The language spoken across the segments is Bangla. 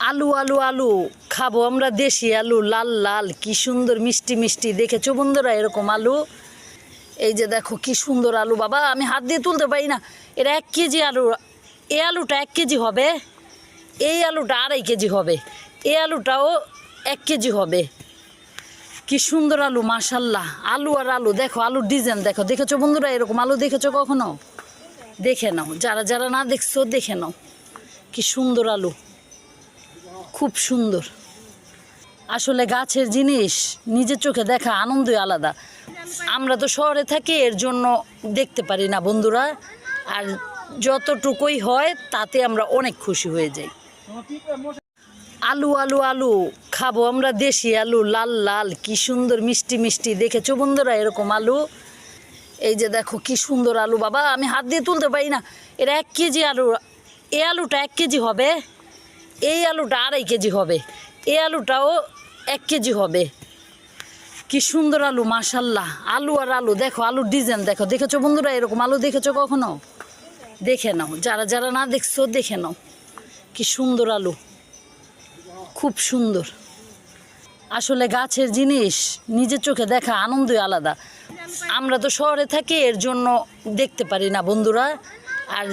আলু আলু আলু খাবো আমরা, দেশি আলু, লাল লাল, কি সুন্দর মিষ্টি মিষ্টি। দেখেছো বন্ধুরা এরকম আলু? এই যে দেখো কি সুন্দর আলু, বাবা আমি হাত দিয়ে তুলতে পারি না। এটা 1 কেজি আলু। এই আলুটা 1 কেজি হবে, এই আলুটা 2.5 কেজি হবে, এই আলুটাও 1 কেজি হবে। কি সুন্দর আলু, মাশাল্লাহ। আলু আর আলু, দেখো আলুর ডিজাইন দেখো। দেখেছো বন্ধুরা এরকম আলু? দেখেছো কখনো? দেখে নাও, যারা যারা না দেখছো দেখে নাও। কি সুন্দর আলু, খুব সুন্দর। আসলে গাছের জিনিস নিজের চোখে দেখা আনন্দই আলাদা। আমরা তো শহরে থাকি, এর জন্য দেখতে পারি না বন্ধুরা। আর যতটুকুই হয় তাতে আমরা অনেক খুশি হয়ে যাই। আলু আলু আলু খাবো আমরা, দেশি আলু, লাল লাল, কি সুন্দর মিষ্টি মিষ্টি। দেখেছো বন্ধুরা এরকম আলু? এই যে দেখো কি সুন্দর আলু, বাবা আমি হাত দিয়ে তুলতে পারি না। এটা 1 কেজি আলু। এই আলুটা 1 কেজি হবে, এই আলুটা 2.5 কেজি হবে, এই আলুটাও 1 কেজি হবে। কি সুন্দর আলু, মাশাল্লাহ। আলু আর আলু, দেখো আলুর ডিজাইন দেখো। দেখেছো বন্ধুরা এরকম আলু? দেখেছো কখনো? দেখে নাও, যারা যারা না দেখছো দেখে নাও। কি সুন্দর আলু, খুব সুন্দর। আসলে গাছের জিনিস নিজের চোখে দেখা আনন্দই আলাদা। আমরা তো শহরে থাকি, এর জন্য দেখতে পারি না বন্ধুরা। আর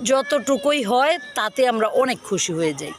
যতটুকুই হয় তাতে আমরা অনেক খুশি হয়ে যাই।